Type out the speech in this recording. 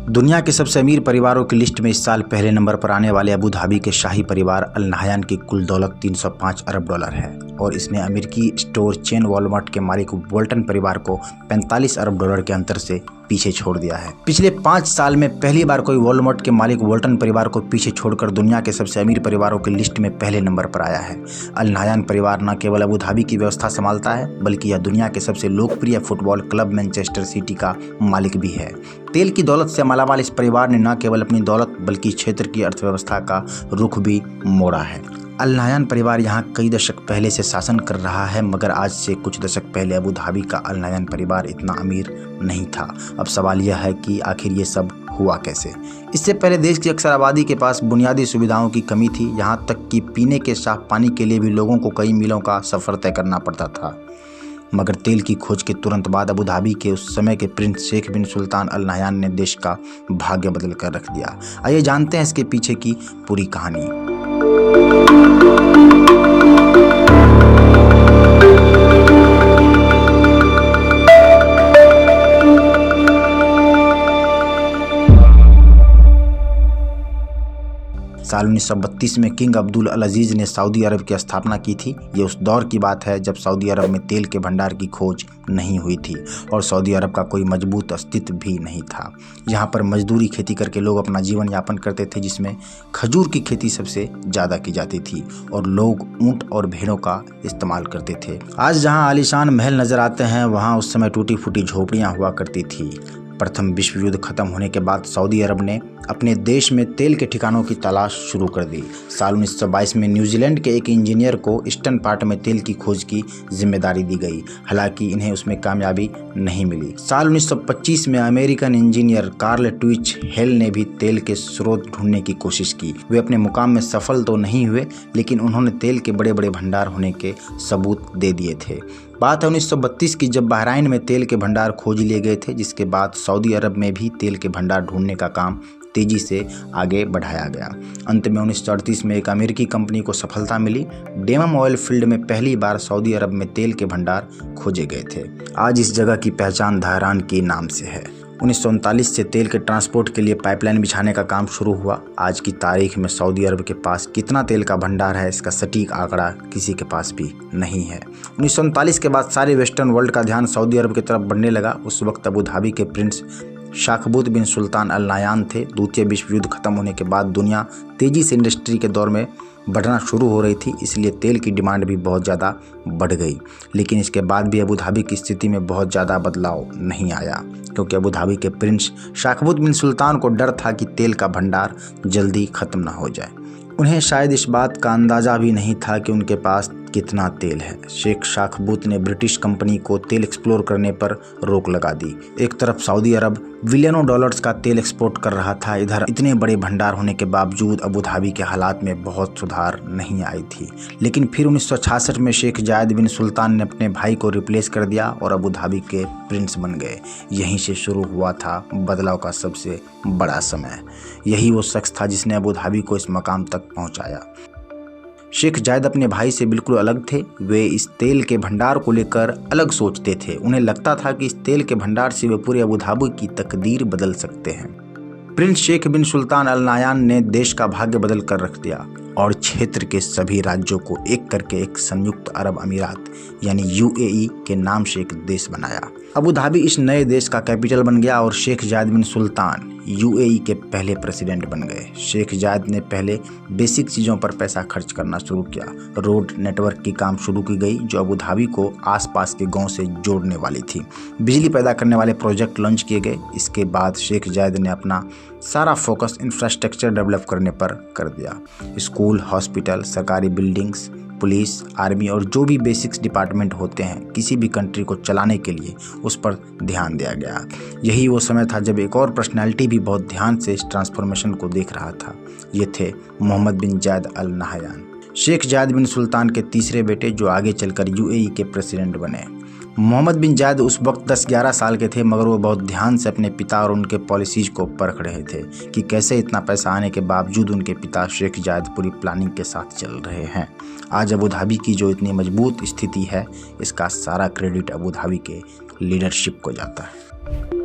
दुनिया के सबसे अमीर परिवारों की लिस्ट में इस साल पहले नंबर पर आने वाले अबू धाबी के शाही परिवार अल नहयान की कुल दौलत 305 अरब डॉलर है और इसने अमेरिकी स्टोर चेन वॉलमार्ट के मालिक वोल्टन परिवार को 45 अरब डॉलर के अंतर से पीछे छोड़ दिया है। पिछले 5 साल में पहली बार कोई वॉलमार्ट के मालिक वोल्टन परिवार को पीछे छोड़कर दुनिया के सबसे अमीर परिवारों की लिस्ट में पहले नंबर पर आया है। अल नहयान परिवार न केवल अबू धाबी की व्यवस्था संभालता है बल्कि यह दुनिया के सबसे लोकप्रिय फुटबॉल क्लब मैनचेस्टर सिटी का मालिक भी है। तेल की दौलत से मालामाल इस परिवार ने न केवल अपनी दौलत बल्कि क्षेत्र की अर्थव्यवस्था का रुख भी मोड़ा है। अल नहयान परिवार यहाँ कई दशक पहले से शासन कर रहा है, मगर आज से कुछ दशक पहले अबू धाबी का अल नहयान परिवार इतना अमीर नहीं था। अब सवाल यह है कि आखिर ये सब हुआ कैसे। इससे पहले देश की अक्सर आबादी के पास बुनियादी सुविधाओं की कमी थी, यहाँ तक कि पीने के साफ पानी के लिए भी लोगों को कई मीलों का सफ़र तय करना पड़ता था। मगर तेल की खोज के तुरंत बाद अबू धाबी के उस समय के प्रिंस शेख बिन सुल्तान अल नहयान ने देश का भाग्य बदल कर रख दिया। आइए जानते हैं इसके पीछे की पूरी कहानी। साल 1932 में किंग अब्दुल अल अजीज़ ने सऊदी अरब की स्थापना की थी। ये उस दौर की बात है जब सऊदी अरब में तेल के भंडार की खोज नहीं हुई थी और सऊदी अरब का कोई मजबूत अस्तित्व भी नहीं था। यहाँ पर मजदूरी खेती करके लोग अपना जीवन यापन करते थे, जिसमें खजूर की खेती सबसे ज़्यादा की जाती थी और लोग ऊँट और भेड़ों का इस्तेमाल करते थे। आज जहाँ आलीशान महल नज़र आते हैं, वहाँ उस समय टूटी फूटी झोपड़ियाँ हुआ करती थी। प्रथम विश्व युद्ध खत्म होने के बाद सऊदी अरब ने अपने देश में तेल के ठिकानों की तलाश शुरू कर दी। साल 1922 में न्यूजीलैंड के एक इंजीनियर को ईस्टर्न पार्ट में तेल की खोज की जिम्मेदारी दी गई, हालांकि इन्हें उसमें कामयाबी नहीं मिली। साल 1925 में American engineer Karl Twitchell ने भी तेल के स्रोत ढूंढने की कोशिश की। वे अपने मुकाम में सफल तो नहीं हुए, लेकिन उन्होंने तेल के बड़े बड़े भंडार होने के सबूत दे दिए थे। बात है 1932 की, जब बहराइन में तेल के भंडार खोज लिए गए थे, जिसके बाद सऊदी अरब में भी तेल के भंडार ढूंढने का काम तेजी से आगे बढ़ाया गया। अंत में 1938 में एक अमेरिकी कंपनी को सफलता मिली। डेमम ऑयल फील्ड में पहली बार सऊदी अरब में तेल के भंडार खोजे गए थे। आज इस जगह की पहचान धहरान के नाम से है। 1939 से तेल के ट्रांसपोर्ट के लिए पाइपलाइन बिछाने का काम शुरू हुआ। आज की तारीख में सऊदी अरब के पास कितना तेल का भंडार है, इसका सटीक आंकड़ा किसी के पास भी नहीं है। 1939 के बाद सारे वेस्टर्न वर्ल्ड का ध्यान सऊदी अरब की तरफ बढ़ने लगा। उस वक्त अबू धाबी के प्रिंस शाखबूत बिन सुल्तान अल नहयान थे। द्वितीय विश्व युद्ध खत्म होने के बाद दुनिया तेजी से इंडस्ट्री के दौर में बढ़ना शुरू हो रही थी, इसलिए तेल की डिमांड भी बहुत ज़्यादा बढ़ गई। लेकिन इसके बाद भी अबू धाबी की स्थिति में बहुत ज़्यादा बदलाव नहीं आया, क्योंकि अबू धाबी के प्रिंस शाखबूत बिन सुल्तान को डर था कि तेल का भंडार जल्दी ख़त्म ना हो जाए। उन्हें शायद इस बात का अंदाज़ा भी नहीं था कि उनके पास कितना तेल है। शेख शाखबूत ने ब्रिटिश कंपनी को तेल एक्सप्लोर करने पर रोक लगा दी। एक तरफ सऊदी अरब बिलियनों डॉलर्स का तेल एक्सपोर्ट कर रहा था, इधर इतने बड़े भंडार होने के बावजूद अबू धाबी के हालात में बहुत सुधार नहीं आई थी। लेकिन फिर 1966 में शेख जायद बिन सुल्तान ने अपने भाई को रिप्लेस कर दिया और अबू धाबी के प्रिंस बन गए। यहीं से शुरू हुआ था बदलाव का सबसे बड़ा समय। यही वो शख्स था जिसने अबू धाबी को इस मकाम तक पहुंचाया। शेख जायद अपने भाई से बिल्कुल अलग थे। वे इस तेल के भंडार को लेकर अलग सोचते थे। उन्हें लगता था कि इस तेल के भंडार से वे पूरे अबू धाबी की तकदीर बदल सकते हैं। प्रिंस शेख बिन सुल्तान अल नहयान ने देश का भाग्य बदल कर रख दिया और क्षेत्र के सभी राज्यों को एक करके एक संयुक्त अरब अमीरात यानी यूएई के नाम से एक देश बनाया। अबू धाबी इस नए देश का कैपिटल बन गया और शेख जायद बिन सुल्तान यूएई के पहले प्रेसिडेंट बन गए। शेख जायद ने पहले बेसिक चीज़ों पर पैसा खर्च करना शुरू किया। रोड नेटवर्क की काम शुरू की गई जो अबू धाबी को आसपास के गांव से जोड़ने वाली थी। बिजली पैदा करने वाले प्रोजेक्ट लॉन्च किए गए। इसके बाद शेख जायद ने अपना सारा फोकस इंफ्रास्ट्रक्चर डेवलप करने पर कर दिया। स्कूल, हॉस्पिटल, सरकारी बिल्डिंग्स, पुलिस, आर्मी और जो भी बेसिक्स डिपार्टमेंट होते हैं किसी भी कंट्री को चलाने के लिए, उस पर ध्यान दिया गया। यही वो समय था जब एक और पर्सनैलिटी भी बहुत ध्यान से इस ट्रांसफॉर्मेशन को देख रहा था। ये थे मोहम्मद बिन जायद अल नहयान, शेख जायद बिन सुल्तान के तीसरे बेटे, जो आगे चलकर यूएई के प्रेसिडेंट बने। मोहम्मद बिन जायद उस वक्त 10-11 साल के थे, मगर वो बहुत ध्यान से अपने पिता और उनके पॉलिसीज को परख रहे थे कि कैसे इतना पैसा आने के बावजूद उनके पिता शेख जायद पूरी प्लानिंग के साथ चल रहे हैं। आज अबू धाबी की जो इतनी मजबूत स्थिति है, इसका सारा क्रेडिट अबू धाबी के लीडरशिप को जाता है।